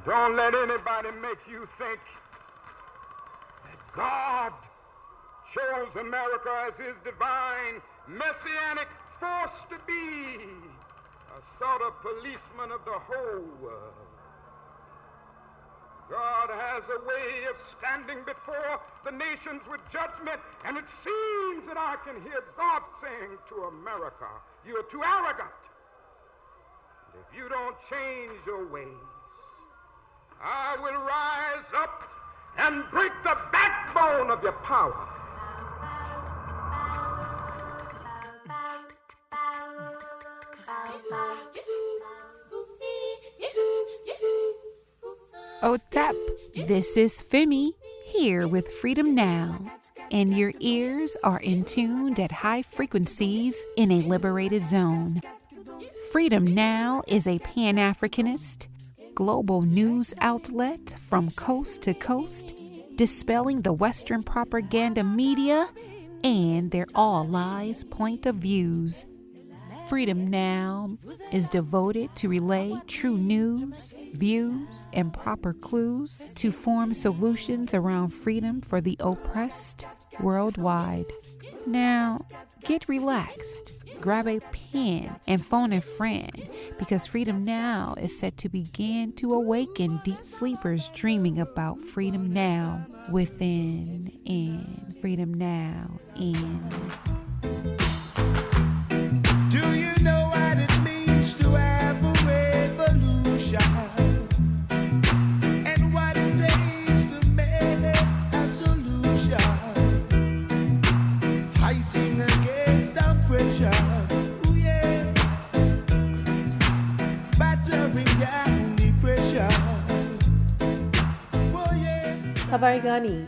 Don't let anybody make you think that God chose America as his divine messianic force to be a sort of policeman of the whole world. God has a way of standing before the nations with judgment, and it seems that I can hear God saying to America, you're too arrogant. And if you don't change your ways, I will rise up and break the backbone of your power. Otep, this is Femi here with Freedom Now, and your ears are in tuned at high frequencies in a liberated zone. Freedom Now is a Pan-Africanist, global news outlet from coast to coast, dispelling the Western propaganda media and their all lies point of views. Freedom Now is devoted to relay true news, views, and proper clues to form solutions around freedom for the oppressed worldwide. Now, get relaxed, grab a pen, and phone a friend, because Freedom Now is set to begin to awaken deep sleepers dreaming about freedom now, within, in, freedom now, in. To have a revolution and what it takes to make a solution, fighting against oppression, ooh yeah, battering down depression, oh yeah. Habari Gani.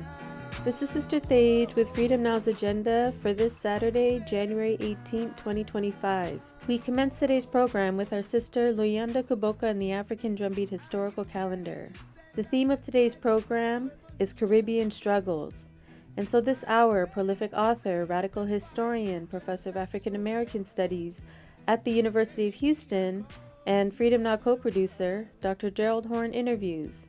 This is Sister Thage with Freedom Now's agenda for this Saturday, January 18, 2025. We commence today's program with our sister Luyanda Kuboka and the African Drumbeat Historical Calendar. The theme of today's program is Caribbean Struggles. And so this hour, prolific author, radical historian, professor of African American Studies at the University of Houston, and Freedom Now co-producer, Dr. Gerald Horne interviews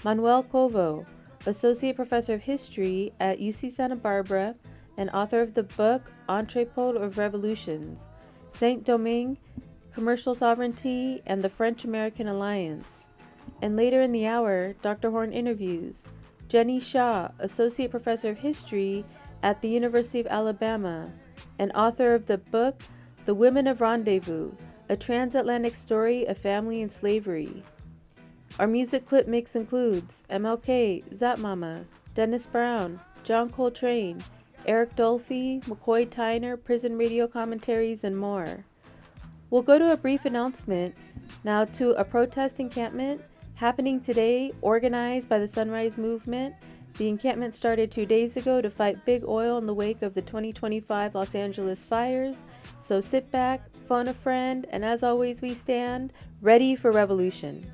Manuel Covo, associate professor of history at UC Santa Barbara and author of the book Entrepôt of Revolutions, Saint-Domingue, Commercial Sovereignty, and the French-American Alliance. And later in the hour, Dr. Horne interviews Jenny Shaw, Associate Professor of History at the University of Alabama, and author of the book The Women of Rendezvous, a Transatlantic Story of Family and Slavery. Our music clip mix includes MLK, Zap Mama, Dennis Brown, John Coltrane, Eric Dolphy, McCoy Tyner, prison radio commentaries, and more. We'll go to a brief announcement now to a protest encampment happening today, organized by the Sunrise Movement. The encampment started 2 days ago to fight big oil in the wake of the 2025 Los Angeles fires. So sit back, phone a friend, and as always, we stand ready for revolution.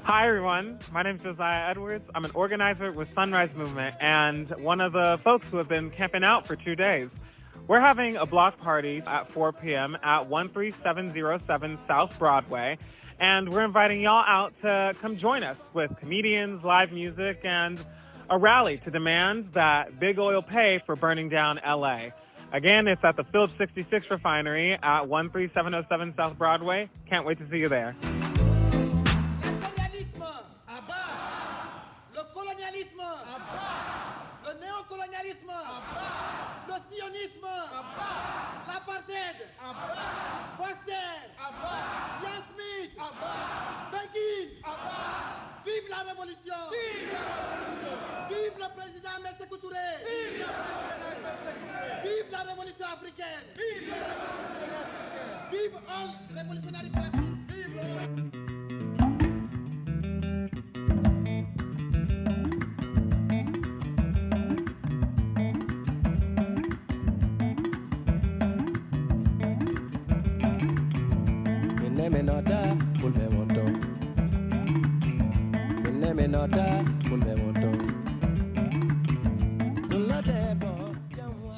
Hi, everyone. My name is Josiah Edwards. I'm an organizer with Sunrise Movement and one of the folks who have been camping out for 2 days. We're having a block party at 4 p.m. at 13707 South Broadway, and we're inviting y'all out to come join us with comedians, live music, and a rally to demand that big oil pay for burning down L.A. Again, it's at the Phillips 66 refinery at 13707 South Broadway. Can't wait to see you there. Le néocolonialisme, le sionisme, l'apartheid, Foster, Ian Smith, Begin, vive la révolution, vive le président Sékou Touré, vive la révolution africaine, vive all revolutionary parties.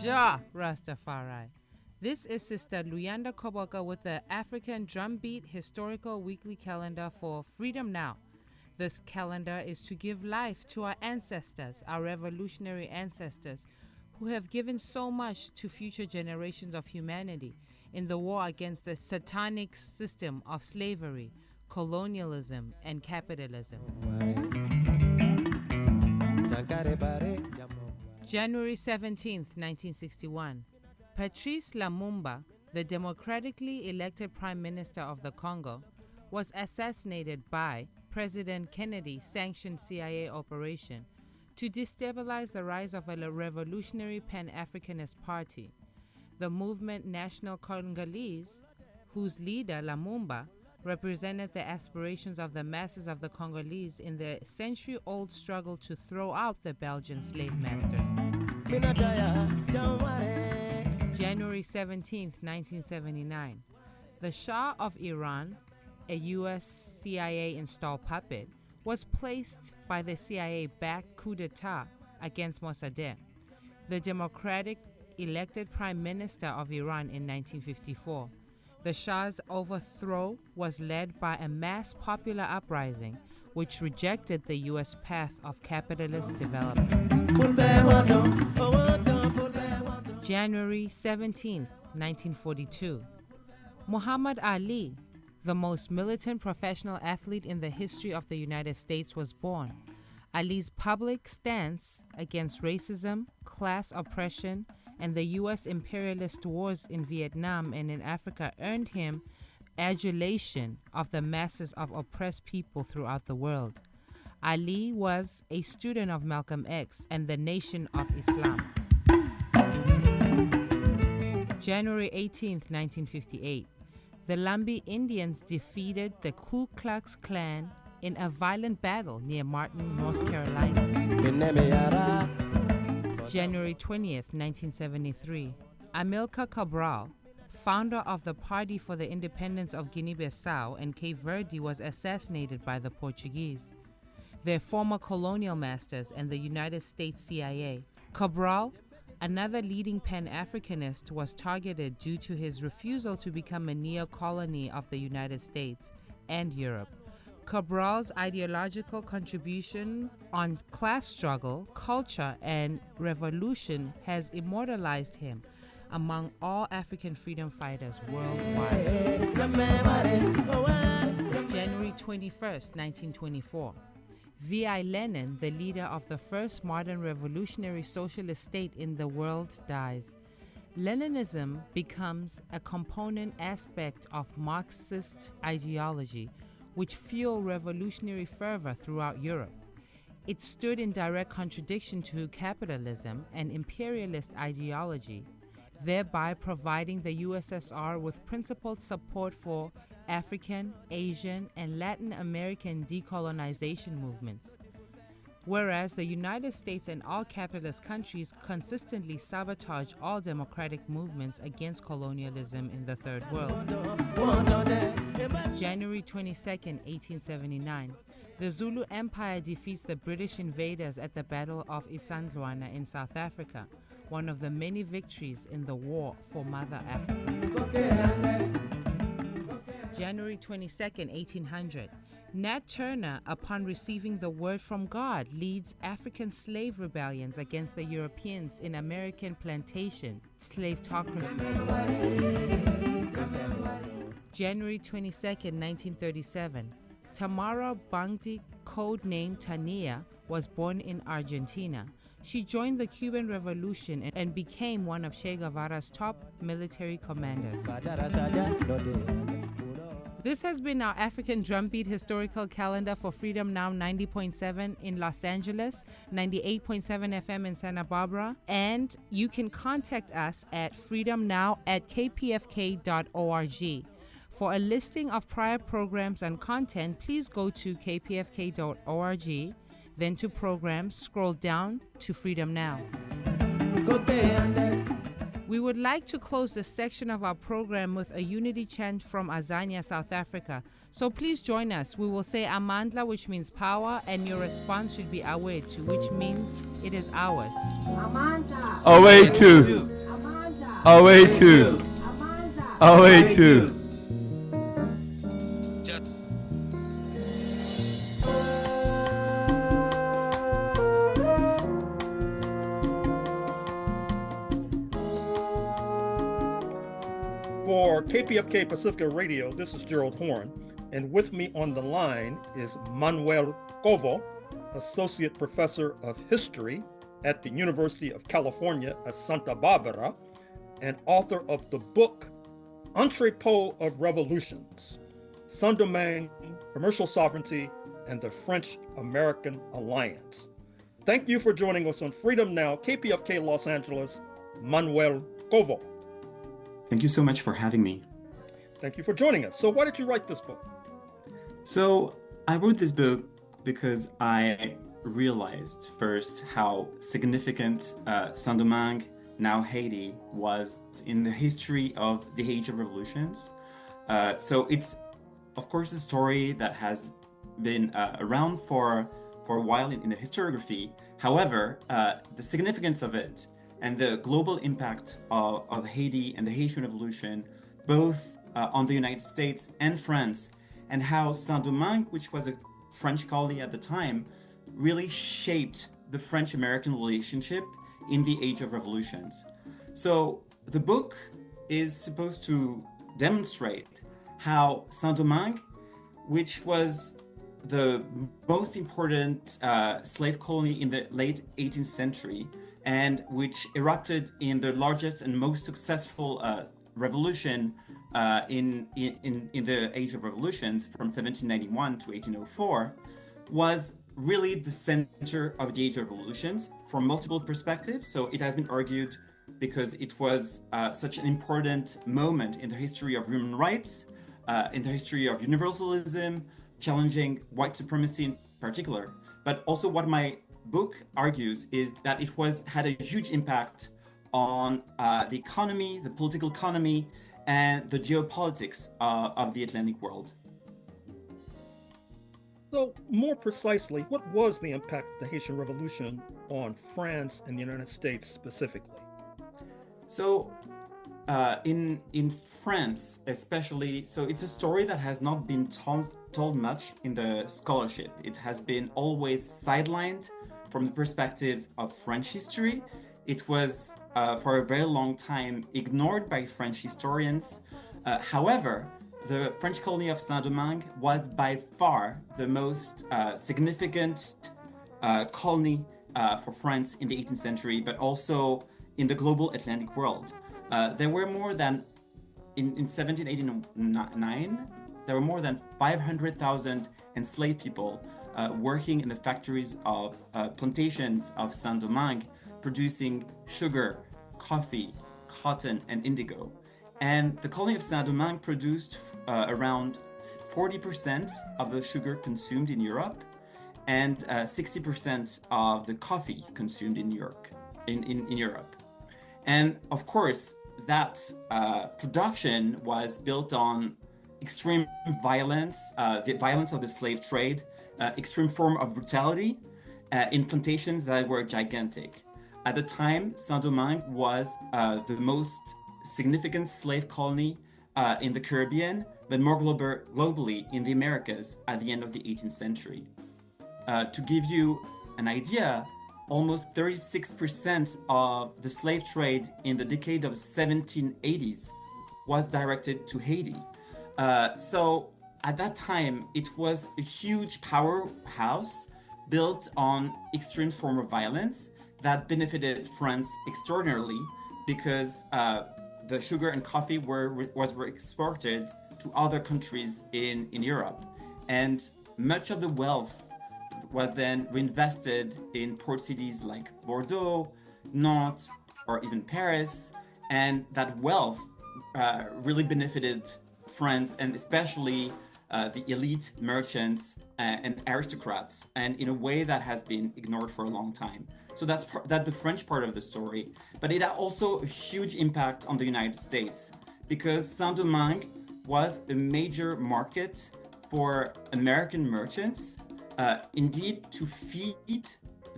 Ja Rastafari. This is Sister Luyanda Koboka with the African Drumbeat Historical Weekly Calendar for Freedom Now. This calendar is to give life to our ancestors, our revolutionary ancestors, who have given so much to future generations of humanity in the war against the satanic system of slavery, colonialism, and capitalism. January 17th, 1961. Patrice Lumumba, the democratically elected Prime Minister of the Congo, was assassinated by President Kennedy-sanctioned CIA operation to destabilize the rise of a revolutionary Pan-Africanist party. The movement National Congolese, whose leader, Lumumba, represented the aspirations of the masses of the Congolese in the century-old struggle to throw out the Belgian slave masters. January 17, 1979. The Shah of Iran, a U.S. CIA-installed puppet, was placed by the CIA-backed coup d'etat against Mossadegh, the democratic elected Prime Minister of Iran in 1954. The Shah's overthrow was led by a mass popular uprising which rejected the U.S. path of capitalist development. January 17, 1942. Muhammad Ali, the most militant professional athlete in the history of the United States, was born. Ali's public stance against racism, class oppression, and the U.S. imperialist wars in Vietnam and in Africa earned him adulation of the masses of oppressed people throughout the world. Ali was a student of Malcolm X and the Nation of Islam. January 18, 1958. The Lumbee Indians defeated the Ku Klux Klan in a violent battle near Martin, North Carolina. January 20th, 1973. Amilcar Cabral, founder of the Party for the Independence of Guinea-Bissau and Cape Verde, was assassinated by the Portuguese, their former colonial masters, and the United States CIA. Cabral, another leading Pan-Africanist, was targeted due to his refusal to become a neo-colony of the United States and Europe. Cabral's ideological contribution on class struggle, culture, and revolution has immortalized him among all African freedom fighters worldwide. January 21st, 1924. V.I. Lenin, the leader of the first modern revolutionary socialist state in the world, dies. Leninism becomes a component aspect of Marxist ideology, which fueled revolutionary fervor throughout Europe. It stood in direct contradiction to capitalism and imperialist ideology, thereby providing the USSR with principled support for African, Asian, and Latin American decolonization movements. Whereas the United States and all capitalist countries consistently sabotage all democratic movements against colonialism in the Third World. January 22, 1879. The Zulu Empire defeats the British invaders at the Battle of Isandlwana in South Africa, one of the many victories in the war for Mother Africa. January 22, 1800. Nat Turner, upon receiving the word from God, leads African slave rebellions against the Europeans in American plantation slavetocracy. January 22, 1937. Tamara Bangdi, codenamed Tania, was born in Argentina. She joined the Cuban Revolution and became one of Che Guevara's top military commanders. This has been our African Drumbeat Historical Calendar for Freedom Now 90.7 in Los Angeles, 98.7 FM in Santa Barbara, and you can contact us at freedomnow@kpfk.org. For a listing of prior programs and content, please go to kpfk.org, then to programs, scroll down to Freedom Now. We would like to close this section of our program with a unity chant from Azania, South Africa. So please join us. We will say Amandla, which means power, and your response should be Awetu, which means it is ours. Amanda. Awetu. Amanda. Awetu. Amanda. Awetu. KPFK Pacifica Radio, this is Gerald Horne, and with me on the line is Manuel Covo, Associate Professor of History at the University of California at Santa Barbara, and author of the book Entrepôt of Revolutions, Saint-Domingue, Commercial Sovereignty, and the French-American Alliance. Thank you for joining us on Freedom Now, KPFK Los Angeles, Manuel Covo. Thank you so much for having me. Thank you for joining us. So why did you write this book? So I wrote this book because I realized first how significant Saint-Domingue, now Haiti, was in the history of the Age of Revolutions. So it's, of course, a story that has been around for a while in the historiography. However, the significance of it and the global impact of Haiti and the Haitian Revolution, both on the United States and France, and how Saint-Domingue, which was a French colony at the time, really shaped the French-American relationship in the Age of Revolutions. So the book is supposed to demonstrate how Saint-Domingue, which was the most important slave colony in the late 18th century, and which erupted in the largest and most successful revolution in the Age of Revolutions from 1791 to 1804, was really the center of the Age of Revolutions from multiple perspectives. So it has been argued because it was such an important moment in the history of human rights, in the history of universalism, challenging white supremacy in particular. But also what my book argues is that it had a huge impact on the economy, the political economy, and the geopolitics of the Atlantic world. So more precisely, what was the impact of the Haitian Revolution on France and the United States specifically? So in France especially, so it's a story that has not been told much in the scholarship. It has been always sidelined from the perspective of French history. It was for a very long time ignored by French historians. However, the French colony of Saint-Domingue was by far the most significant colony for France in the 18th century, but also in the global Atlantic world. There were more than, in 1789, there were more than 500,000 enslaved people working in the factories of plantations of Saint-Domingue, producing sugar, coffee, cotton, and indigo. And the colony of Saint-Domingue produced around 40% of the sugar consumed in Europe and 60% of the coffee consumed in Europe. And of course, that production was built on extreme violence, the violence of the slave trade, extreme form of brutality in plantations that were gigantic. At the time, Saint-Domingue was the most significant slave colony in the Caribbean, but more globally in the Americas at the end of the 18th century. To give you an idea, almost 36% of the slave trade in the decade of 1780s was directed to Haiti. So at that time, it was a huge powerhouse built on extreme form of violence that benefited France extraordinarily because the sugar and coffee were exported to other countries in Europe. And much of the wealth was then reinvested in port cities like Bordeaux, Nantes, or even Paris. And that wealth really benefited France, and especially the elite merchants and aristocrats, and in a way that has been ignored for a long time. So that's the French part of the story. But it had also a huge impact on the United States because Saint-Domingue was a major market for American merchants, indeed to feed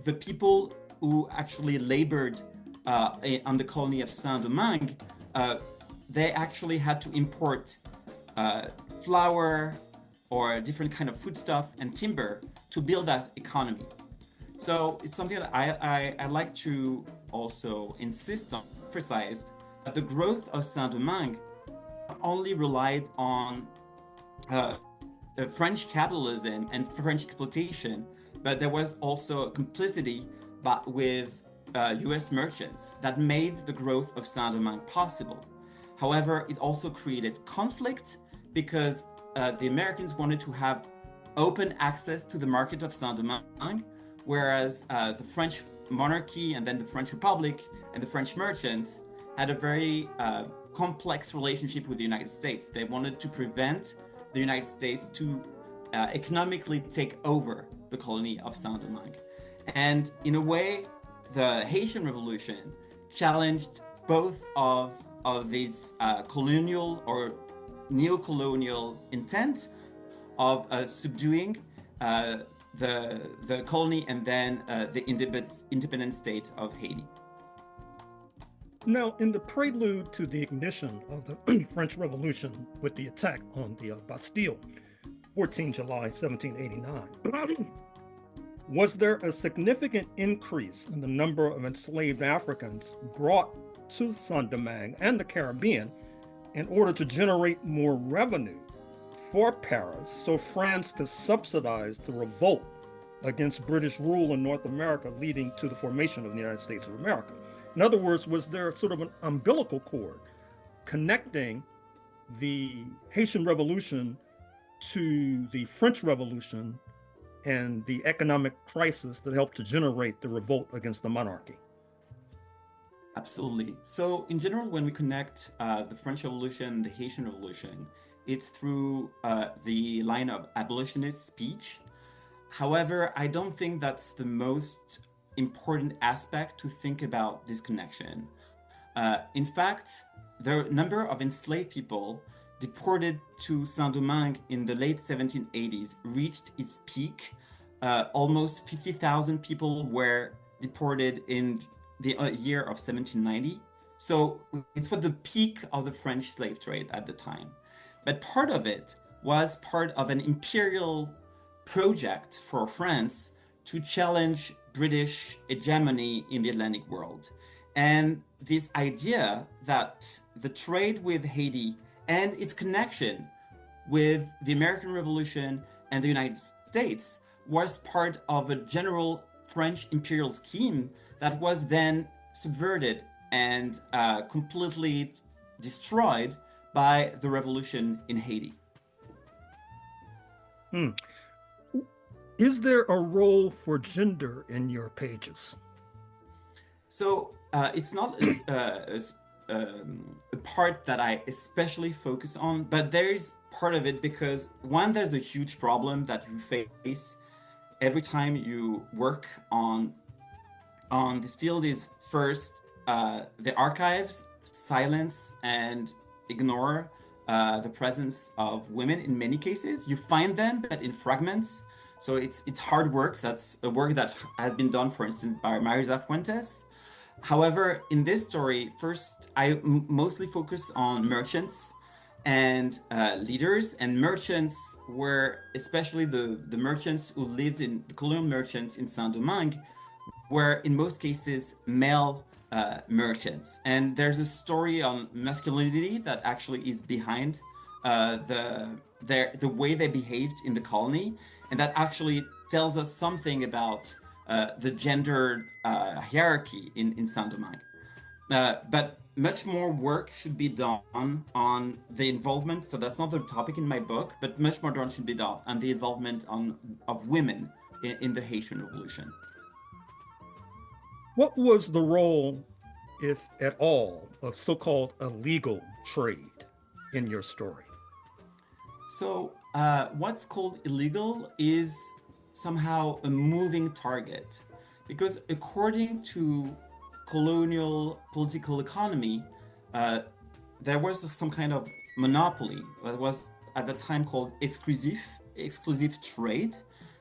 the people who actually labored on the colony of Saint-Domingue. They actually had to import flour or different kind of foodstuff and timber to build that economy. So it's something that I like to also insist on, emphasize that the growth of Saint-Domingue only relied on French capitalism and French exploitation, but there was also a complicity with US merchants that made the growth of Saint-Domingue possible. However, it also created conflict because the Americans wanted to have open access to the market of Saint-Domingue, whereas the French monarchy and then the French Republic and the French merchants had a very complex relationship with the United States. They wanted to prevent the United States to economically take over the colony of Saint-Domingue. And in a way, the Haitian Revolution challenged both of these colonial or neo-colonial intent of subduing the colony and then the independent state of Haiti. Now, in the prelude to the ignition of the French Revolution with the attack on the Bastille, 14 July 1789, was there a significant increase in the number of enslaved Africans brought to Saint-Domingue and the Caribbean in order to generate more revenue for Paris so France could subsidize the revolt against British rule in North America, leading to the formation of the United States of America? In other words, was there sort of an umbilical cord connecting the Haitian Revolution to the French Revolution and the economic crisis that helped to generate the revolt against the monarchy? Absolutely. So in general, when we connect the French Revolution, the Haitian Revolution, it's through the line of abolitionist speech. However, I don't think that's the most important aspect to think about this connection. In fact, the number of enslaved people deported to Saint-Domingue in the late 1780s reached its peak. Almost 50,000 people were deported in the year of 1790. So it was the peak of the French slave trade at the time. But part of it was part of an imperial project for France to challenge British hegemony in the Atlantic world. And this idea that the trade with Haiti and its connection with the American Revolution and the United States was part of a general French imperial scheme that was then subverted and completely destroyed by the revolution in Haiti. Is there a role for gender in your pages? So it's not a part that I especially focus on, but there's part of it because one, there's a huge problem that you face every time you work on this field is first, the archives silence and ignore the presence of women in many cases. You find them, but in fragments. So it's hard work. That's a work that has been done, for instance, by Marisa Fuentes. However, in this story, first, I mostly focus on merchants and leaders. And merchants were, especially the merchants who lived in, the colonial merchants in Saint-Domingue, were in most cases male merchants. And there's a story on masculinity that actually is behind the way they behaved in the colony. And that actually tells us something about the gender hierarchy in Saint-Domingue. But much more work should be done on the involvement, so that's not the topic in my book, but much more done should be done on the involvement of women in the Haitian Revolution. What was the role, if at all, of so-called illegal trade in your story? So what's called illegal is somehow a moving target, because according to colonial political economy, there was some kind of monopoly that was at the time called exclusive trade,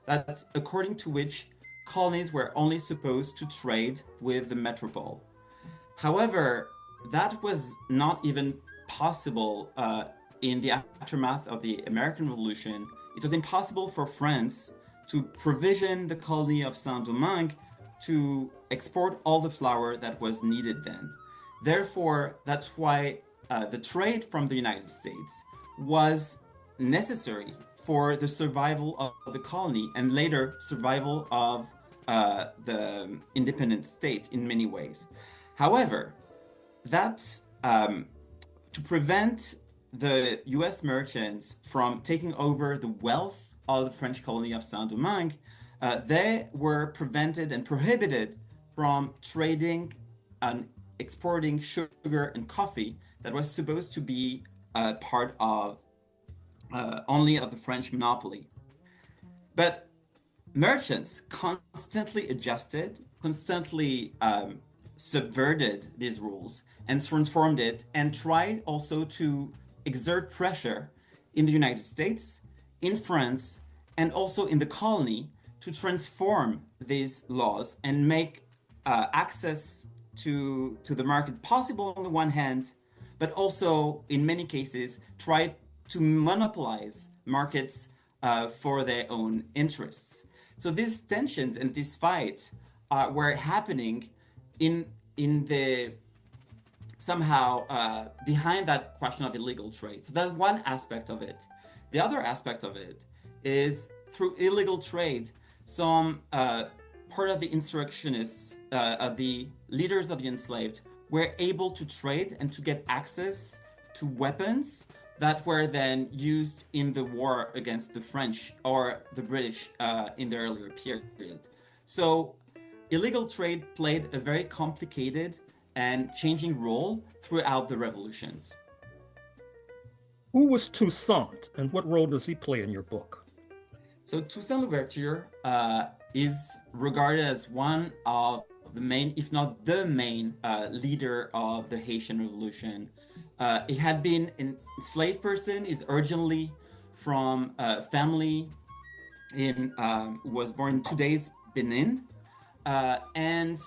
that according to which colonies were only supposed to trade with the metropole. However, that was not even possible in the aftermath of the American Revolution. It was impossible for France to provision the colony of Saint-Domingue to export all the flour that was needed then. Therefore, that's why the trade from the United States was necessary for the survival of the colony and later survival of the independent state in many ways. However, that's to prevent the US merchants from taking over the wealth of the French colony of Saint-Domingue, they were prevented and prohibited from trading and exporting sugar and coffee that was supposed to be part of only of the French monopoly. But merchants constantly adjusted, constantly subverted these rules and transformed it, and tried also to exert pressure in the United States, in France, and also in the colony to transform these laws and make access to the market possible on the one hand, but also in many cases try to monopolize markets for their own interests. So these tensions and this fight were happening in the somehow behind that question of illegal trade. So that's one aspect of it. The other aspect of it is through illegal trade, some part of the insurrectionists, of the leaders of the enslaved, were able to trade and to get access to weapons that were then used in the war against the French or the British in the earlier period. So illegal trade played a very complicated and changing role throughout the revolutions. Who was Toussaint, and what role does he play in your book? So Toussaint Louverture is regarded as one of the main, if not the main, leader of the Haitian Revolution. He had been an enslaved person, is originally from a family in was born in today's Benin, and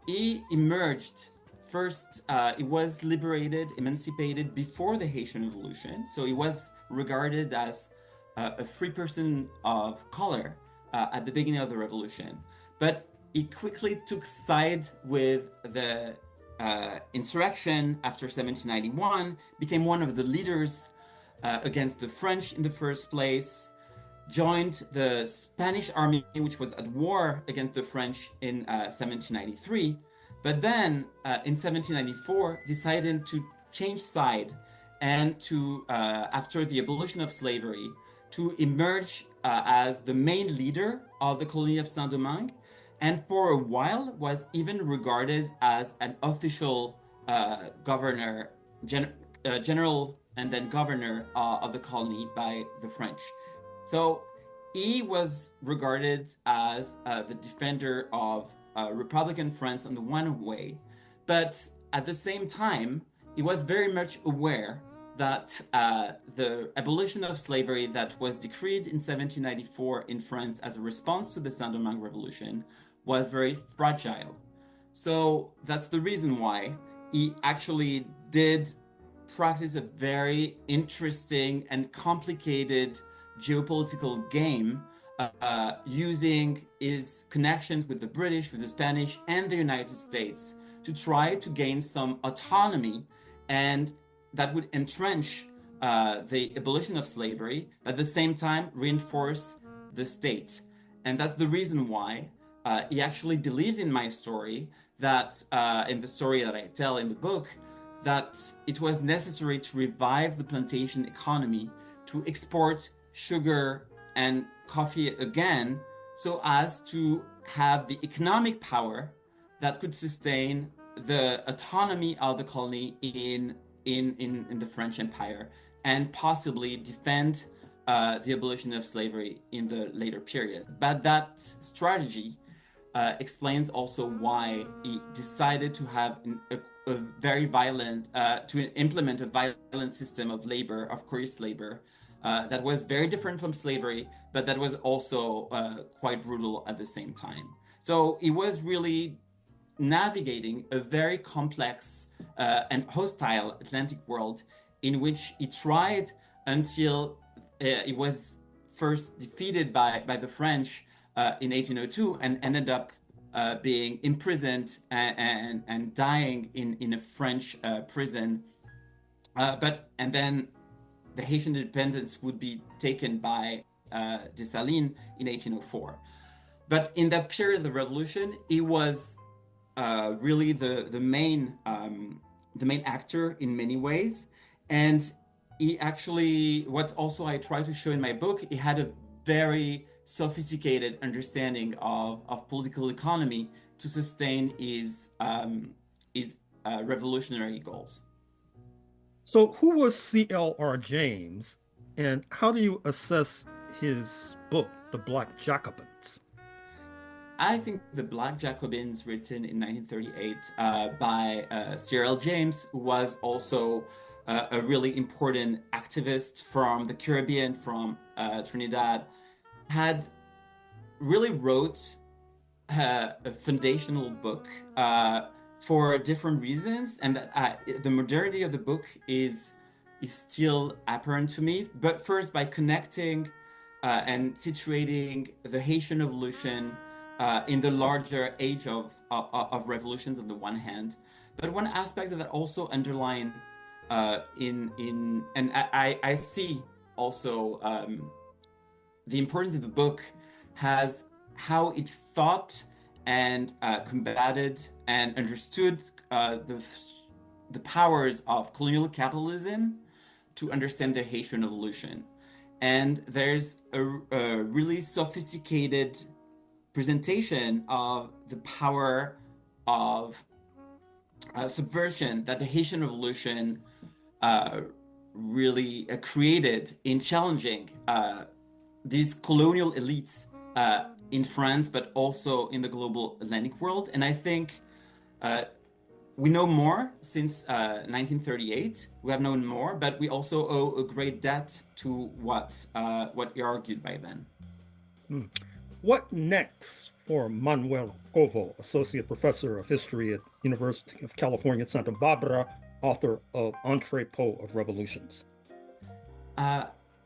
he emerged first. He was liberated, emancipated before the Haitian Revolution, so he was regarded as a free person of color at the beginning of the revolution. But he quickly took side with the insurrection after 1791, became one of the leaders against the French in the first place, joined the Spanish army, which was at war against the French in 1793, but then in 1794 decided to change side and to, after the abolition of slavery, to emerge as the main leader of the colony of Saint-Domingue, and for a while was even regarded as an official governor, general and then governor of the colony by the French. So he was regarded as the defender of Republican France on the one way, but at the same time, he was very much aware that the abolition of slavery that was decreed in 1794 in France as a response to the Saint-Domingue Revolution was very fragile. So that's the reason why he actually did practice a very interesting and complicated geopolitical game using his connections with the British, with the Spanish, and the United States to try to gain some autonomy, and that would entrench the abolition of slavery, but at the same time reinforce the state. And that's the reason why he actually believed in my story, that in the story that I tell in the book, that it was necessary to revive the plantation economy, to export sugar and coffee again, so as to have the economic power that could sustain the autonomy of the colony in the French Empire, and possibly defend the abolition of slavery in the later period. But that strategy explains also why he decided to have a very violent, to implement a violent system of labor, of coerced labor, that was very different from slavery, but that was also quite brutal at the same time. So he was really navigating a very complex and hostile Atlantic world, in which he tried until he was first defeated by the French in 1802 and ended up being imprisoned and dying in a French prison And then the Haitian independence would be taken by Dessalines in 1804. But in that period of the revolution, he was really the main actor in many ways. And he actually, what also I try to show in my book, he had a very sophisticated understanding of political economy to sustain his revolutionary goals. So who was C.L.R. James, and how do you assess his book, The Black Jacobins? I think The Black Jacobins, written in 1938 by C.L.R. James, who was also a really important activist from the Caribbean, from Trinidad, had really wrote a foundational book for different reasons, and the modernity of the book is still apparent to me. But first, by connecting and situating the Haitian Revolution in the larger age of revolutions on the one hand, but one aspect that also underline and I see also the importance of the book has how it thought and combated and understood the powers of colonial capitalism to understand the Haitian Revolution. And there's a really sophisticated presentation of the power of subversion that the Haitian Revolution really created in challenging these colonial elites in France, but also in the global Atlantic world. And I think we know more since 1938. We have known more, but we also owe a great debt to what he argued by then. What next for Manuel Covo, Associate Professor of History at University of California, Santa Barbara, author of Entrepôt of Revolutions?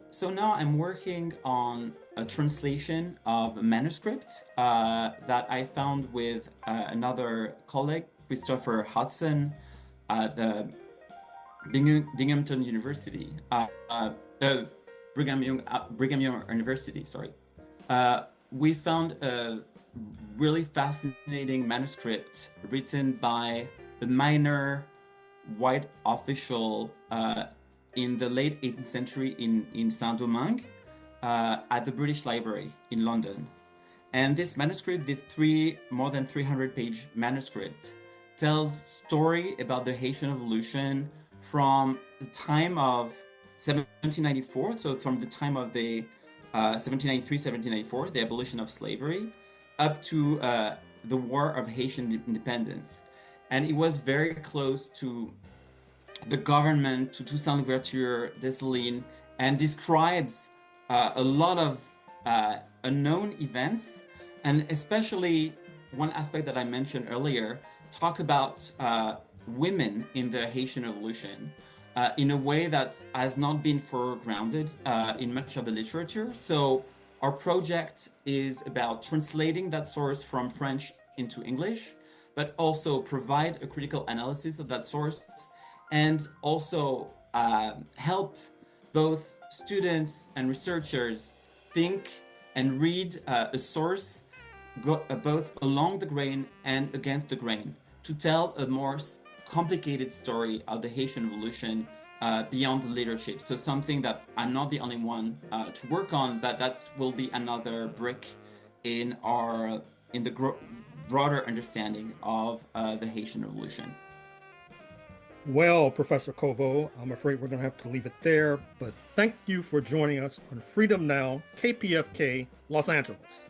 So now I'm working on a translation of a manuscript that I found with another colleague, Christopher Hudson, at the Binghamton University, Brigham Young University, sorry. We found a really fascinating manuscript written by a minor white official in the late 18th century in Saint-Domingue at the British Library in London. And this manuscript, the more than 300-page manuscript, tells story about the Haitian Revolution from the time of 1794, so from the time of the 1793-1794, the abolition of slavery, up to the War of Haitian Independence. And it was very close to the government, to Toussaint Louverture, Dessalines, and describes a lot of unknown events, and especially one aspect that I mentioned earlier, talk about women in the Haitian Revolution in a way that has not been foregrounded in much of the literature. So our project is about translating that source from French into English, but also provide a critical analysis of that source, and also help both students and researchers think and read a source both along the grain and against the grain to tell a more complicated story of the Haitian Revolution beyond the leadership. So something that I'm not the only one to work on, but that will be another brick in the broader understanding of the Haitian Revolution. Well, Professor Covo, I'm afraid we're going to have to leave it there, but thank you for joining us on Freedom Now, KPFK, Los Angeles.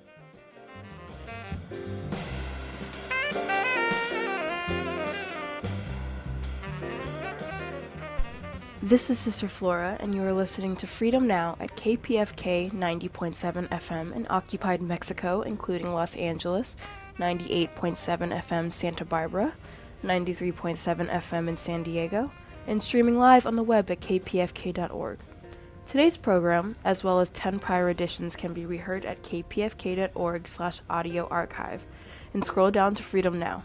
This is Sister Flora, and you are listening to Freedom Now at KPFK 90.7 FM in occupied Mexico, including Los Angeles, 98.7 FM Santa Barbara, 93.7 FM in San Diego, and streaming live on the web at kpfk.org. Today's program, as well as 10 prior editions, can be reheard at kpfk.org/audio archive, and scroll down to Freedom Now.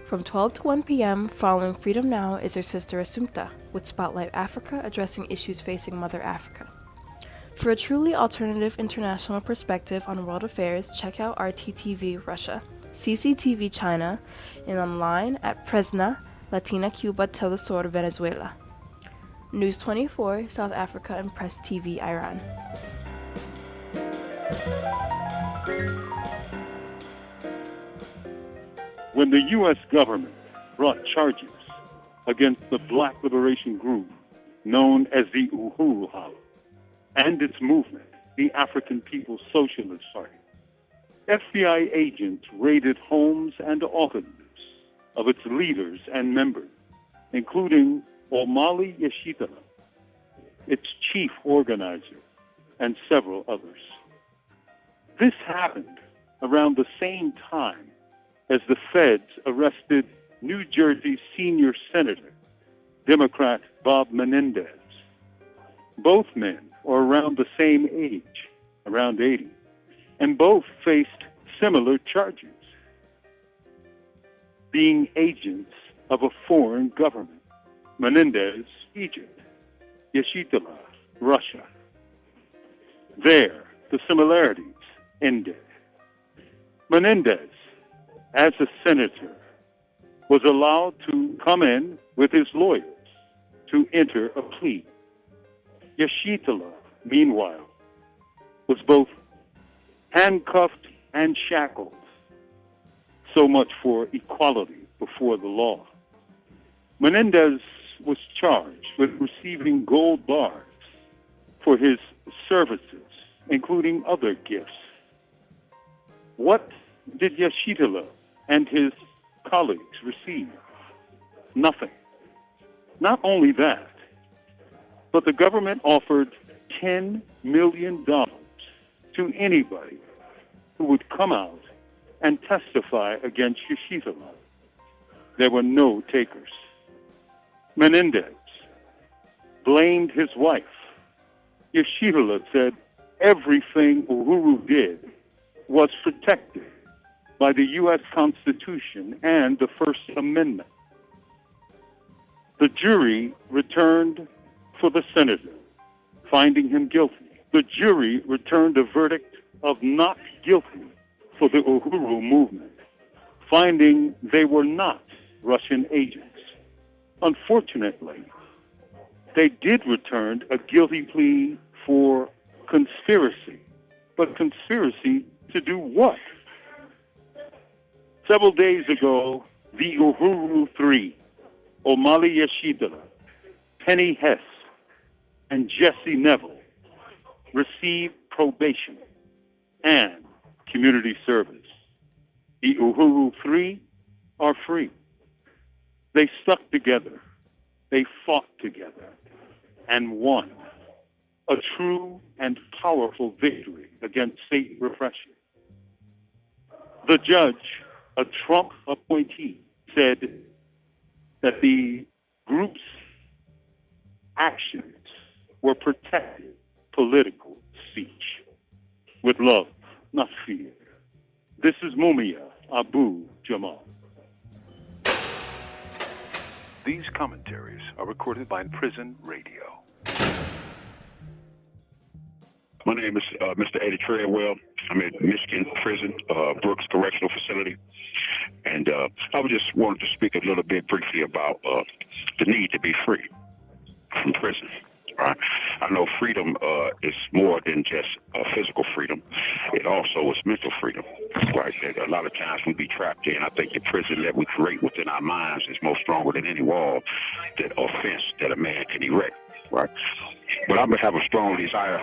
From 12 to 1 p.m., following Freedom Now is her sister Assumpta, with Spotlight Africa addressing issues facing Mother Africa. For a truly alternative international perspective on world affairs, check out RTTV Russia, CCTV China, and online at Presna, Latina Cuba Telesur Venezuela, News 24 South Africa, and Press TV Iran. When the U.S. government brought charges against the Black Liberation Group known as the Uhuru and its movement, the African People's Socialist Party, FBI agents raided homes and offices of its leaders and members, including Omali Yeshitela, its chief organizer, and several others. This happened around the same time as the feds arrested New Jersey senior senator, Democrat Bob Menendez. Both men are around the same age, around 80, and both faced similar charges. Being agents of a foreign government. Menendez, Egypt. Yeshitela, Russia. There, the similarities ended. Menendez, as a senator, was allowed to come in with his lawyers to enter a plea. Yeshitela, meanwhile, was both handcuffed and shackled. So much for equality before the law. Menendez was charged with receiving gold bars for his services, including other gifts. What did Yeshitela and his colleagues receive? Nothing. Not only that, but the government offered $10 million to anybody who would come out and testify against Yeshitela. There were no takers. Menendez blamed his wife. Yeshitela said everything Uhuru did was protected by the U.S. Constitution and the First Amendment. The jury returned for the senator, finding him guilty. The jury returned a verdict of not guilty for the Uhuru movement, finding they were not Russian agents. Unfortunately, they did return a guilty plea for conspiracy. But conspiracy to do what? Several days ago, the Uhuru Three, Omali Yeshitela, Penny Hess, and Jesse Neville, received probation and community service. The Uhuru Three are free. They stuck together. They fought together and won a true and powerful victory against state repression. The judge, a Trump appointee, said that the group's actions were protected political speech with love, not fear. This is Mumia Abu Jamal. These commentaries are recorded by Prison Radio. My name is Mr. Eddie Treadwell. I'm at Michigan Prison, Brooks Correctional Facility. And I just wanted to speak a little bit briefly about the need to be free from prison. Right? I know freedom is more than just physical freedom. It also is mental freedom. Right? A lot of times we be trapped in. I think the prison that we create within our minds is more stronger than any wall that offense that a man can erect. Right? But I have a strong desire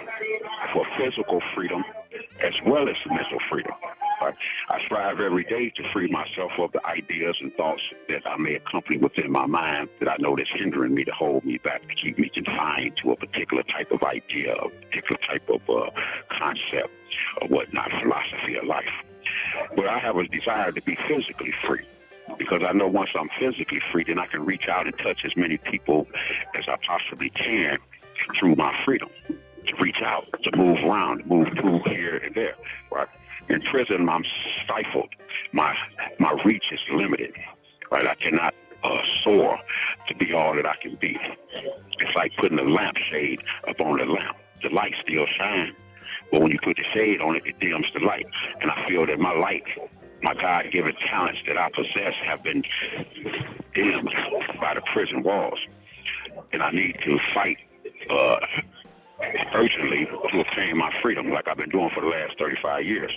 for physical freedom as well as mental freedom. Right? I strive every day to free myself of the ideas and thoughts that I may accompany within my mind that I know that's hindering me, to hold me back, to keep me confined to a particular type of idea, a particular type of concept or whatnot, philosophy of life. But I have a desire to be physically free, because I know once I'm physically free, then I can reach out and touch as many people as I possibly can through my freedom, to reach out, to move around, to move through here and there, right? In prison, I'm stifled. My reach is limited. right? I cannot soar to be all that I can be. It's like putting a lampshade up on the lamp. The light still shines, but when you put the shade on it, it dims the light. And I feel that my light, my God-given talents that I possess have been dimmed by the prison walls. And I need to fight urgently to obtain my freedom, like I've been doing for the last 35 years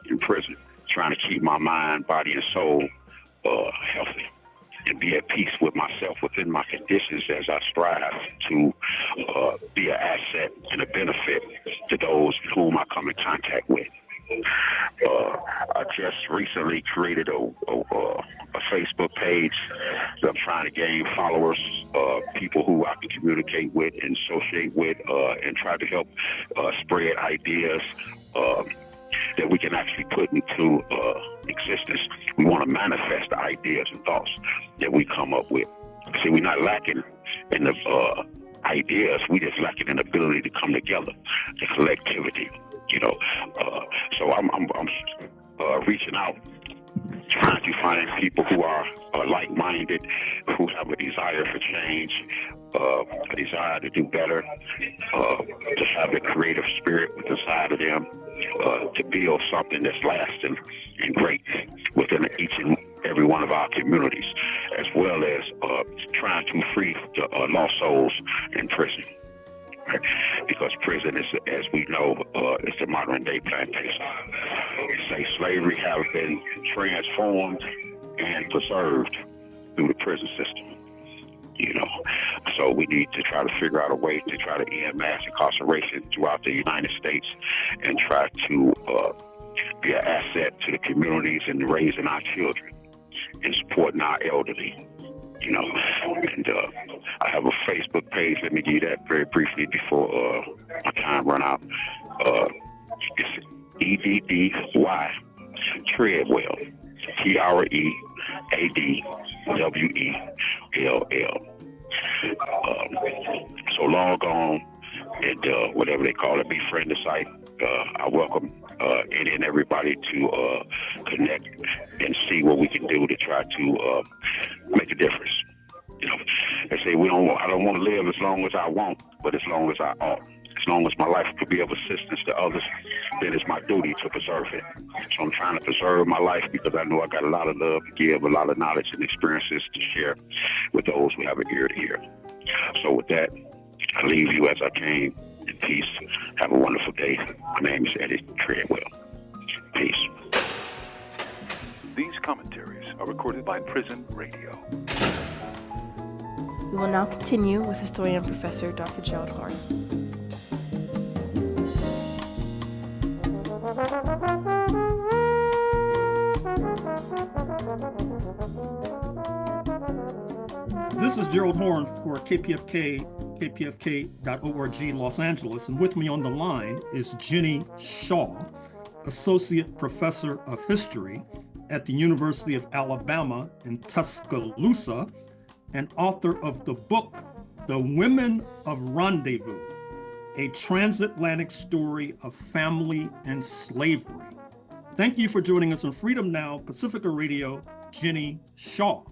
in prison, trying to keep my mind, body, and soul healthy and be at peace with myself within my conditions as I strive to be an asset and a benefit to those whom I come in contact with. I just recently created a Facebook page that I'm trying to gain followers, people who I can communicate with and associate with, and try to help spread ideas that we can actually put into existence. We want to manifest the ideas and thoughts that we come up with. See, we're not lacking in the ideas. We just lacking in the ability to come together, the collectivity. You know, so I'm reaching out, trying to find people who are like-minded, who have a desire for change, a desire to do better, to have the creative spirit inside of them, to build something that's lasting and great within each and every one of our communities, as well as trying to free the lost souls in prison. Right? Because prison is, as we know, it's a modern day plantation. Say slavery have been transformed and preserved through the prison system. You know, so we need to try to figure out a way to try to end mass incarceration throughout the United States and try to be an asset to the communities and raising our children and supporting our elderly. You know, and I have a Facebook page. Let me give you that very briefly before my time run out. It's EDDY Treadwell, TREADWELL. So log on and whatever they call it, befriend the site. I welcome any and everybody to connect and see what we can do to try to make a difference. You know, they say I don't want to live as long as I want, but as long as I ought. As long as my life could be of assistance to others, then it's my duty to preserve it. So I'm trying to preserve my life because I know I got a lot of love to give, a lot of knowledge and experiences to share with those who have an ear to hear. So with that, I leave you as I came in peace. Have a wonderful day. My name is Eddie Treadwell. Peace. These commentaries are recorded by Prison Radio. We will now continue with historian Professor Dr. Gerald Horne. This is Gerald Horne for KPFK, kpfk.org Los Angeles, and with me on the line is Jenny Shaw, Associate Professor of History at the University of Alabama in Tuscaloosa, and author of the book, The Women of Rendezvous, a transatlantic story of family and slavery. Thank you for joining us on Freedom Now, Pacifica Radio, Jenny Shaw.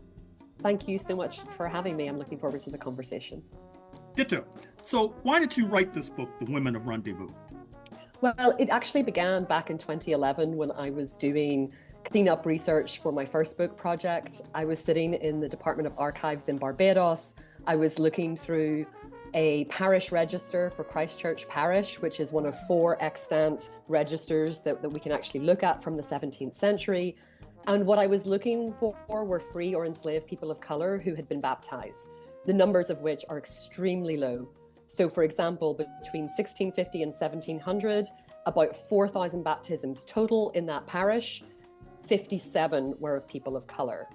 Thank you so much for having me. I'm looking forward to the conversation. Ditto. So why did you write this book, The Women of Rendezvous? Well, it actually began back in 2011 when I was doing cleanup research for my first book project. I was sitting in the Department of Archives in Barbados. I was looking through a parish register for Christchurch Parish, which is one of 4 extant registers that we can actually look at from the 17th century. And what I was looking for were free or enslaved people of color who had been baptized, the numbers of which are extremely low. So for example, between 1650 and 1700, about 4,000 baptisms total in that parish, 57 were of people of color.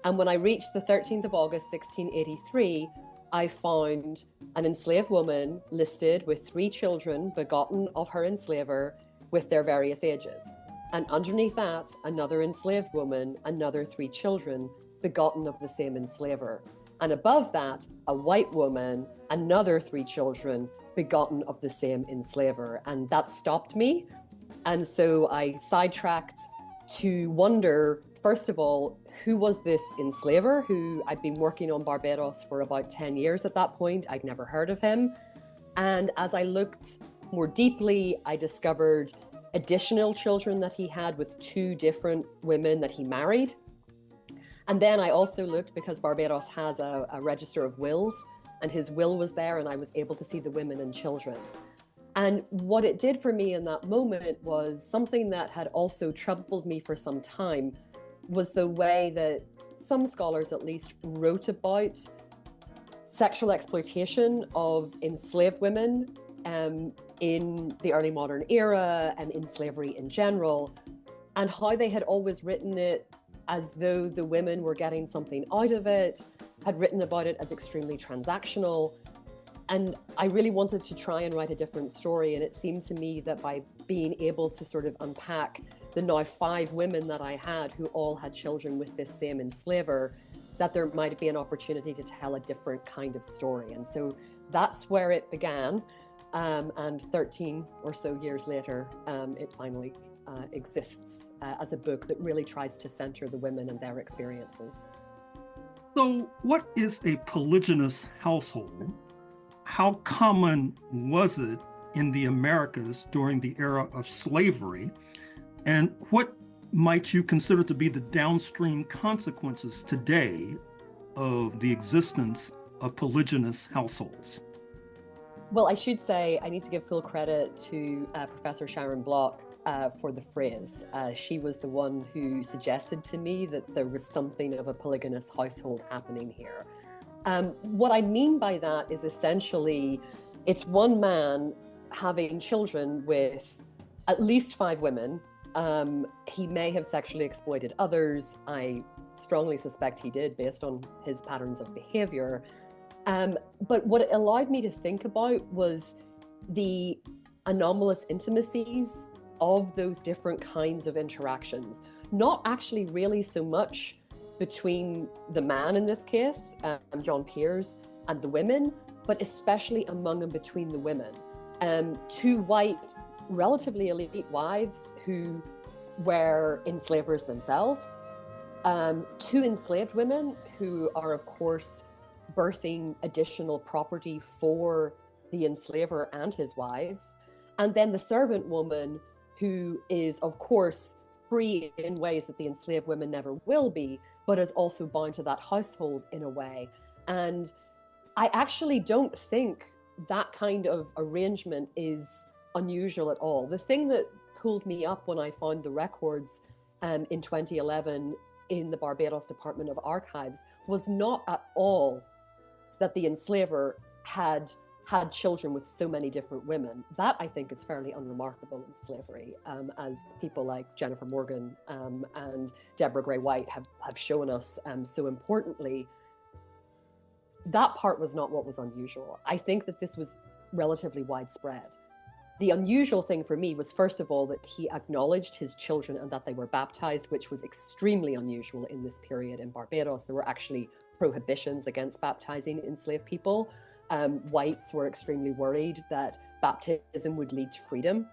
And when I reached the 13th of August, 1683, I found an enslaved woman listed with 3 children begotten of her enslaver with their various ages. And underneath that, another enslaved woman, another 3 children begotten of the same enslaver. And above that, a white woman, another 3 children begotten of the same enslaver. And that stopped me. And so I sidetracked to wonder, first of all, who was this enslaver who I'd been working on Barbados for about 10 years at that point. I'd never heard of him. And as I looked more deeply, I discovered additional children that he had with 2 different women that he married. And then I also looked, because Barbados has a register of wills, and his will was there, and I was able to see the women and children. And what it did for me in that moment was something that had also troubled me for some time, was the way that some scholars at least wrote about sexual exploitation of enslaved women in the early modern era and in slavery in general, and how they had always written it as though the women were getting something out of it, had written about it as extremely transactional. And I really wanted to try and write a different story. And it seemed to me that by being able to sort of unpack the now 5 women that I had who all had children with this same enslaver, that there might be an opportunity to tell a different kind of story. And so that's where it began. And 13 or so years later, it finally exists as a book that really tries to center the women and their experiences. So what is a polygynous household? How common was it in the Americas during the era of slavery? And what might you consider to be the downstream consequences today of the existence of polygynous households? Well, I should say I need to give full credit to Professor Sharon Block for the phrase. She was the one who suggested to me that there was something of a polygynous household happening here. What I mean by that is essentially it's one man having children with at least 5 women. He may have sexually exploited others. I strongly suspect he did based on his patterns of behavior. But what it allowed me to think about was the anomalous intimacies of those different kinds of interactions. Not actually really so much between the man in this case, John Peers, and the women, but especially among and between the women. 2 white, relatively elite wives who were enslavers themselves, 2 enslaved women who are, of course, birthing additional property for the enslaver and his wives, and then the servant woman who is, of course, free in ways that the enslaved women never will be, but is also bound to that household in a way. And I actually don't think that kind of arrangement is unusual at all. The thing that pulled me up when I found the records in 2011 in the Barbados Department of Archives was not at all that the enslaver had children with so many different women. That, I think, is fairly unremarkable in slavery, as people like Jennifer Morgan and Deborah Gray White have shown us so importantly. That part was not what was unusual. I think that this was relatively widespread. The unusual thing for me was, first of all, that he acknowledged his children and that they were baptized, which was extremely unusual in this period in Barbados. There were actually prohibitions against baptizing enslaved people. Whites were extremely worried that baptism would lead to freedom.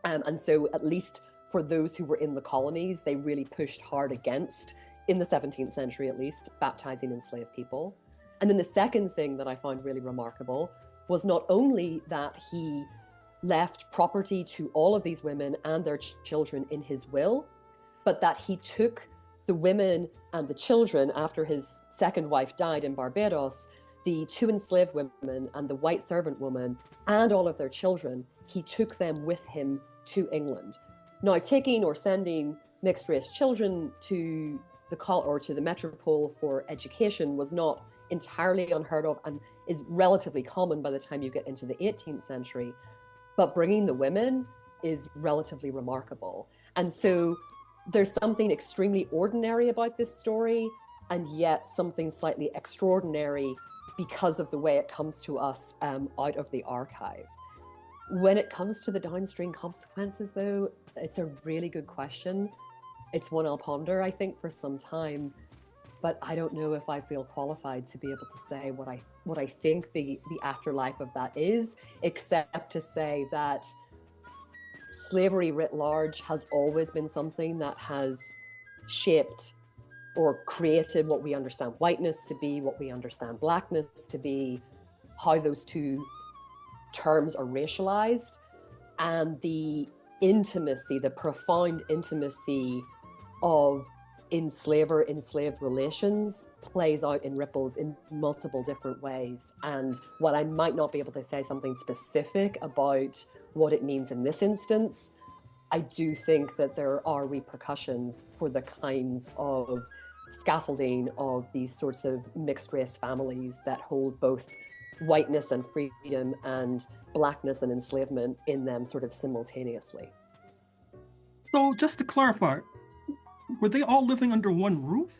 And so at least for those who were in the colonies, they really pushed hard against, in the 17th century at least, baptizing enslaved people. And then the second thing that I found really remarkable was not only that he left property to all of these women and their children in his will, but that he took the women and the children after his second wife died in Barbados, the 2 enslaved women and the white servant woman and all of their children, he took them with him to England. Now, taking or sending mixed race children to the metropole for education was not entirely unheard of and is relatively common by the time you get into the 18th century. But bringing the women is relatively remarkable. And so there's something extremely ordinary about this story, and yet something slightly extraordinary because of the way it comes to us out of the archive. When it comes to the downstream consequences, though, it's a really good question. It's one I'll ponder, I think, for some time, but I don't know if I feel qualified to be able to say what I think the afterlife of that is, except to say that slavery writ large has always been something that has shaped or created what we understand whiteness to be, what we understand blackness to be, how those two terms are racialized, and the intimacy, the profound intimacy of enslaved relations plays out in ripples in multiple different ways. And while I might not be able to say something specific about what it means in this instance, I do think that there are repercussions for the kinds of scaffolding of these sorts of mixed race families that hold both whiteness and freedom and blackness and enslavement in them sort of simultaneously. So just to clarify, were they all living under one roof?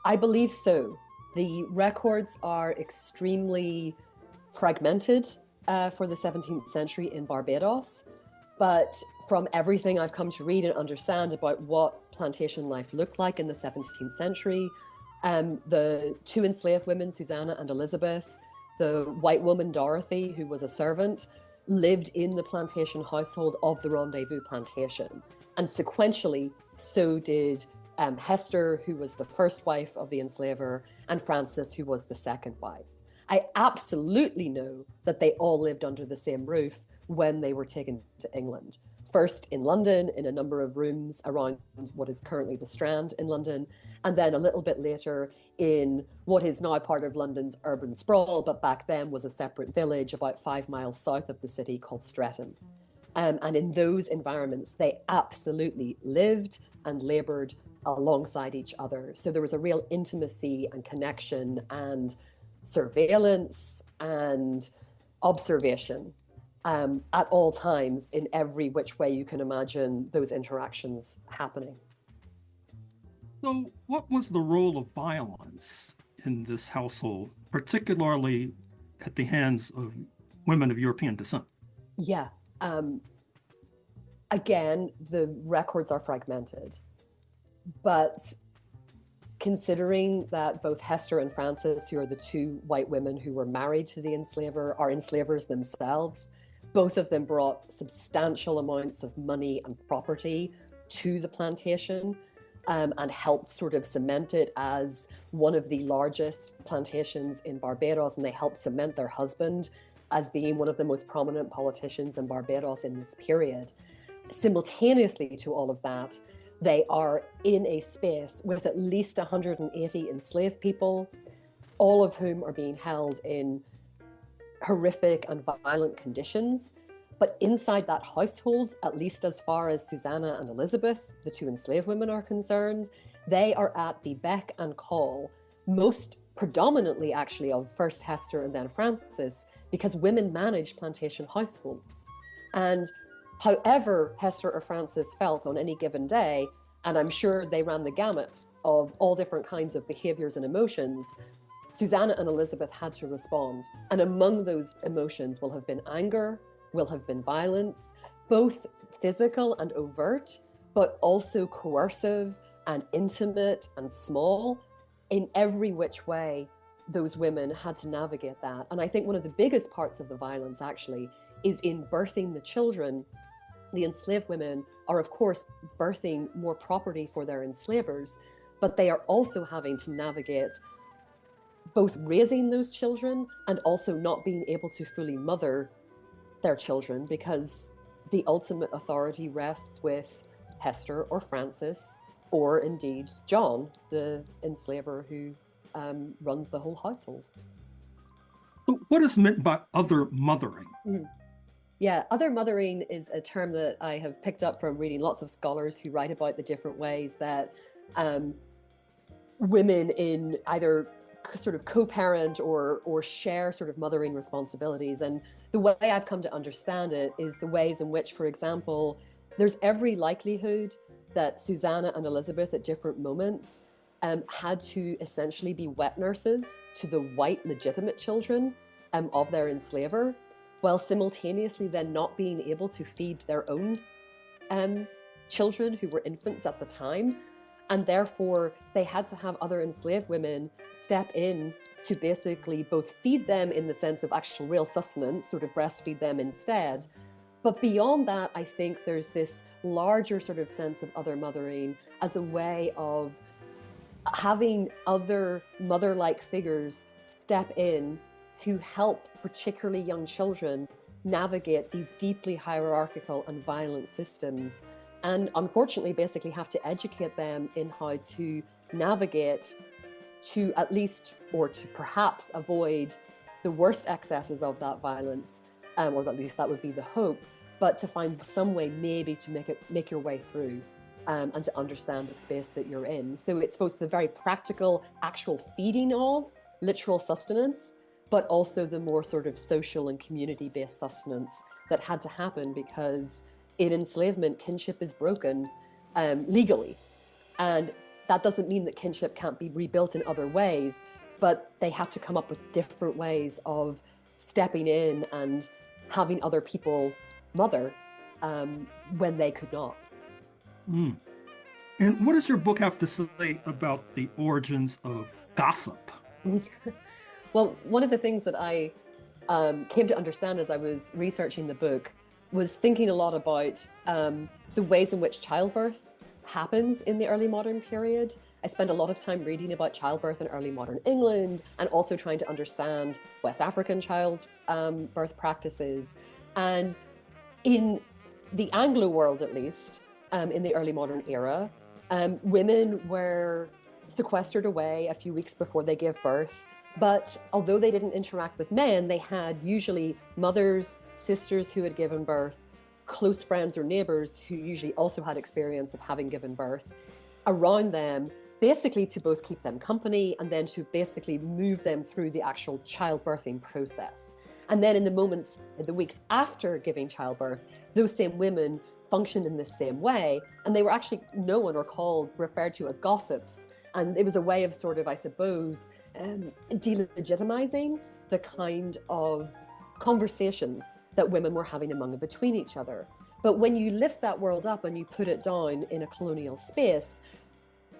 I believe so. The records are extremely fragmented for the 17th century in Barbados, but from everything I've come to read and understand about what plantation life looked like in the 17th century, the two enslaved women, Susanna and Elizabeth, the white woman, Dorothy, who was a servant, lived in the plantation household of the Rendezvous plantation. And sequentially, so did Hester, who was the first wife of the enslaver, and Frances, who was the second wife. I absolutely know that they all lived under the same roof when they were taken to England. First in London, in a number of rooms around what is currently the Strand in London, and then a little bit later in what is now part of London's urban sprawl, but back then was a separate village about 5 miles south of the city called Streatham. And in those environments, they absolutely lived and labored alongside each other. So there was a real intimacy and connection and surveillance and observation at all times in every which way you can imagine those interactions happening. So what was the role of violence in this household, particularly at the hands of women of European descent? Yeah. Again, the records are fragmented, but considering that both Hester and Frances, who are the two white women who were married to the enslaver, are enslavers themselves, both of them brought substantial amounts of money and property to the plantation and helped sort of cement it as one of the largest plantations in Barbados, and they helped cement their husband as being one of the most prominent politicians in Barbados in this period. Simultaneously to all of that, they are in a space with at least 180 enslaved people, all of whom are being held in horrific and violent conditions. But inside that household, at least as far as Susanna and Elizabeth, the two enslaved women, are concerned, they are at the beck and call, most predominantly actually of first Hester and then Frances, because women manage plantation households. And however Hester or Frances felt on any given day, and I'm sure they ran the gamut of all different kinds of behaviors and emotions, Susanna and Elizabeth had to respond. And among those emotions will have been anger, will have been violence, both physical and overt, but also coercive and intimate and small. In every which way, those women had to navigate that. And I think one of the biggest parts of the violence actually is in birthing the children. The enslaved women are, of course, birthing more property for their enslavers, but they are also having to navigate both raising those children and also not being able to fully mother their children, because the ultimate authority rests with Hester or Frances, or indeed John, the enslaver who runs the whole household. So what is meant by other mothering? Yeah, other mothering is a term that I have picked up from reading lots of scholars who write about the different ways that women in either sort of co-parent or share sort of mothering responsibilities. And the way I've come to understand it is the ways in which, for example, there's every likelihood that Susanna and Elizabeth at different moments had to essentially be wet nurses to the white legitimate children of their enslaver, while simultaneously then not being able to feed their own children who were infants at the time. And therefore, they had to have other enslaved women step in to basically both feed them in the sense of actual real sustenance, sort of breastfeed them instead. But beyond that, I think there's this larger sort of sense of other mothering as a way of having other mother-like figures step in who help particularly young children navigate these deeply hierarchical and violent systems, and unfortunately basically have to educate them in how to navigate to at least, or to perhaps avoid the worst excesses of that violence, or at least that would be the hope, but to find some way maybe to make your way through and to understand the space that you're in. So it's both the very practical, actual feeding of literal sustenance, but also the more sort of social and community-based sustenance that had to happen because in enslavement, kinship is broken legally. And that doesn't mean that kinship can't be rebuilt in other ways, but they have to come up with different ways of stepping in and having other people mother when they could not. Mm. And what does your book have to say about the origins of gossip? Well, one of the things that I came to understand as I was researching the book was thinking a lot about the ways in which childbirth happens in the early modern period. I spent a lot of time reading about childbirth in early modern England and also trying to understand West African birth practices. And in the Anglo world, at least, in the early modern era, women were sequestered away a few weeks before they gave birth. But although they didn't interact with men, they had usually mothers, sisters who had given birth, close friends or neighbors who usually also had experience of having given birth around them, basically to both keep them company and then to basically move them through the actual childbirthing process. And then in the weeks after giving childbirth, those same women functioned in the same way, and they were actually known or referred to as gossips. And it was a way of sort of, I suppose, delegitimizing the kind of conversations that women were having among and between each other. But when you lift that world up and you put it down in a colonial space,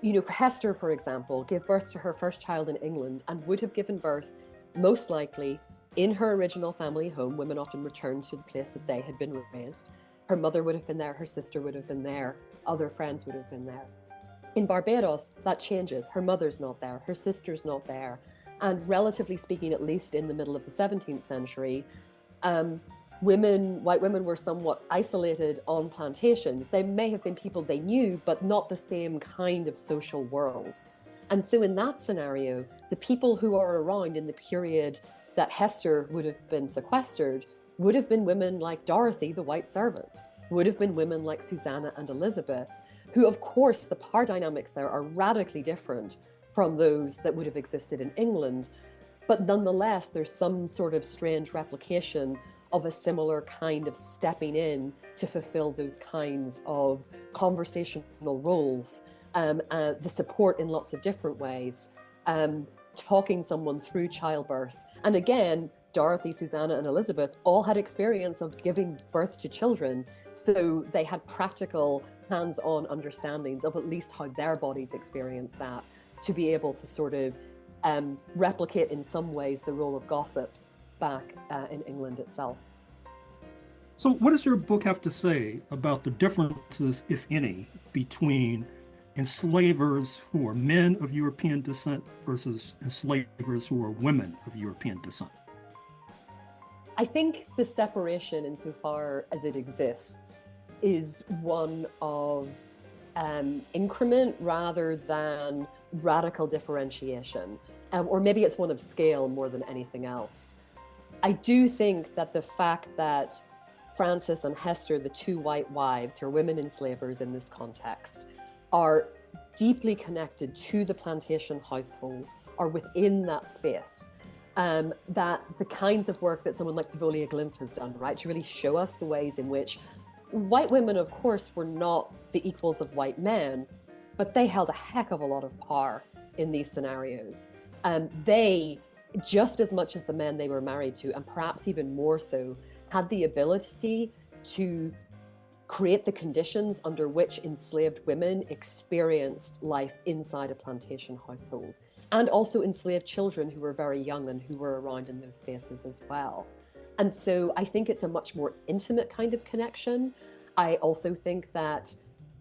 you know, for Hester, for example, gave birth to her first child in England and would have given birth most likely in her original family home. Women often returned to the place that they had been raised. Her mother would have been there, her sister would have been there, other friends would have been there. In Barbados, that changes. Her mother's not there, her sister's not there. And relatively speaking, at least in the middle of the 17th century, white women were somewhat isolated on plantations. They may have been people they knew, but not the same kind of social world. And so in that scenario, the people who are around in the period that Hester would have been sequestered would have been women like Dorothy, the white servant, would have been women like Susanna and Elizabeth, who, of course, the power dynamics there are radically different from those that would have existed in England. But nonetheless, there's some sort of strange replication of a similar kind of stepping in to fulfill those kinds of conversational roles, the support in lots of different ways, talking someone through childbirth. And again, Dorothy, Susanna, and Elizabeth all had experience of giving birth to children, so they had practical, hands-on understandings of at least how their bodies experienced that, to be able to sort of replicate in some ways the role of gossips back in England itself. So what does your book have to say about the differences, if any, between enslavers who are men of European descent versus enslavers who are women of European descent? I think the separation, insofar as it exists, is one of increment rather than radical differentiation, or maybe it's one of scale more than anything else. I do think that the fact that Frances and Hester, the two white wives, who are women enslavers in this context, are deeply connected to the plantation households, are within that space. That the kinds of work that someone like Thavolia Glymph has done, right, to really show us the ways in which white women, of course, were not the equals of white men, but they held a heck of a lot of power in these scenarios. They, just as much as the men they were married to, and perhaps even more so, had the ability to create the conditions under which enslaved women experienced life inside a plantation household, and also enslaved children who were very young and who were around in those spaces as well. And so I think it's a much more intimate kind of connection. I also think that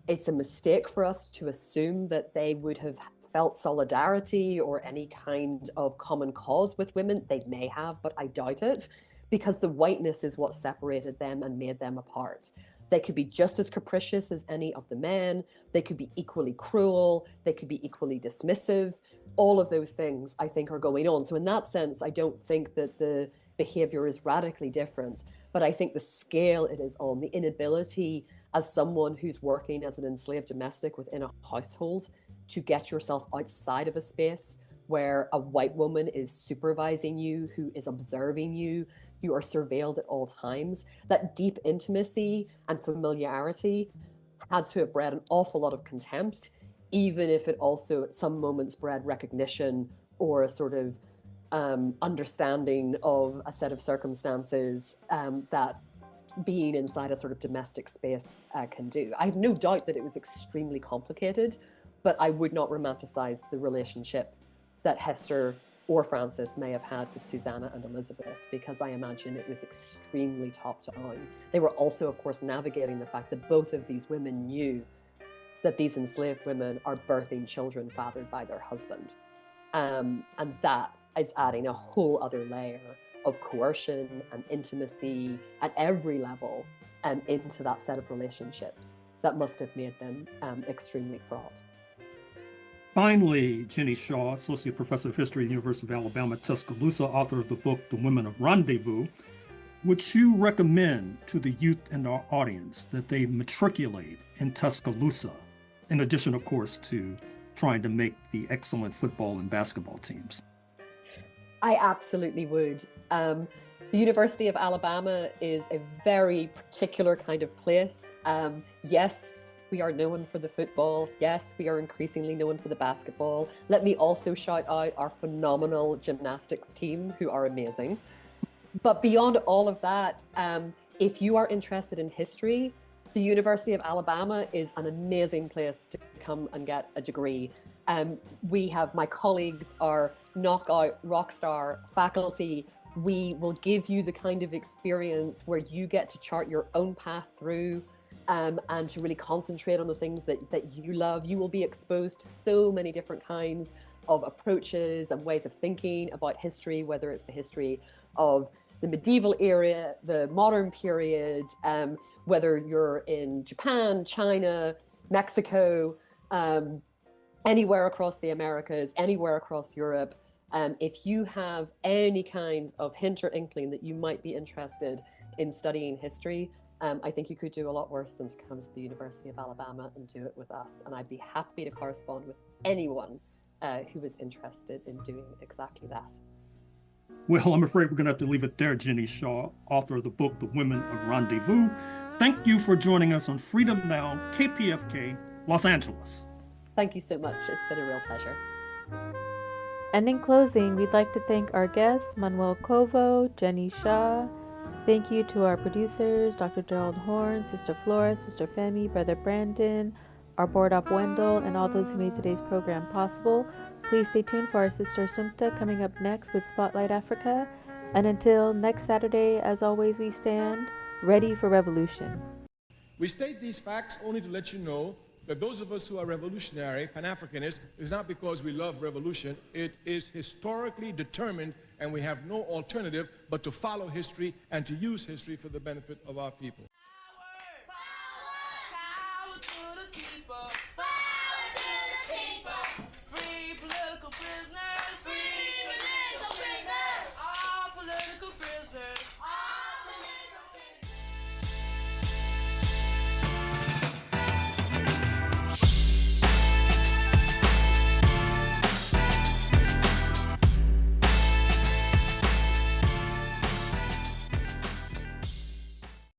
it's a mistake for us to assume that they would have felt solidarity or any kind of common cause with women. They may have, but I doubt it, because the whiteness is what separated them and made them apart. They could be just as capricious as any of the men. They could be equally cruel. They could be equally dismissive. All of those things, I think, are going on. So in that sense, I don't think that the behavior is radically different, but I think the scale it is on, the inability as someone who's working as an enslaved domestic within a household to get yourself outside of a space where a white woman is supervising you, who is observing you, you are surveilled at all times. That deep intimacy and familiarity had to have bred an awful lot of contempt, even if it also at some moments bred recognition or a sort of understanding of a set of circumstances that being inside a sort of domestic space can do. I have no doubt that it was extremely complicated, but I would not romanticize the relationship that Hester or Frances may have had with Susanna and Elizabeth, because I imagine it was extremely top-down. They were also, of course, navigating the fact that both of these women knew that these enslaved women are birthing children fathered by their husband. And that is adding a whole other layer of coercion and intimacy at every level into that set of relationships that must have made them extremely fraught. Finally, Jenny Shaw, Associate Professor of History at the University of Alabama at Tuscaloosa, author of the book, The Women of Rendezvous, would you recommend to the youth in our audience that they matriculate in Tuscaloosa, in addition, of course, to trying to make the excellent football and basketball teams? I absolutely would. The University of Alabama is a very particular kind of place. Yes, we are known for the football. Yes, we are increasingly known for the basketball. Let me also shout out our phenomenal gymnastics team, who are amazing. But beyond all of that, if you are interested in history, the University of Alabama is an amazing place to come and get a degree. We have, my colleagues are knockout rockstar faculty. We will give you the kind of experience where you get to chart your own path through and to really concentrate on the things that you love. You will be exposed to so many different kinds of approaches and ways of thinking about history, whether it's the history of the medieval era, the modern period, whether you're in Japan, China, Mexico, anywhere across the Americas, anywhere across Europe. If you have any kind of hint or inkling that you might be interested in studying history, I think you could do a lot worse than to come to the University of Alabama and do it with us. And I'd be happy to correspond with anyone who is interested in doing exactly that. Well, I'm afraid we're going to have to leave it there, Jenny Shaw, author of the book, The Women of Rendezvous. Thank you for joining us on Freedom Now, KPFK, Los Angeles. Thank you so much. It's been a real pleasure. And in closing, we'd like to thank our guests, Manuel Covo, Jenny Shaw. Thank you to our producers, Dr. Gerald Horne, Sister Flora, Sister Femi, Brother Brandon, our board op Wendell, and all those who made today's program possible. Please stay tuned for our Sister Sumta coming up next with Spotlight Africa. And until next Saturday, as always, we stand ready for revolution. We state these facts only to let you know that those of us who are revolutionary, Pan-Africanists, is not because we love revolution. It is historically determined, and we have no alternative but to follow history and to use history for the benefit of our people. Power to the people.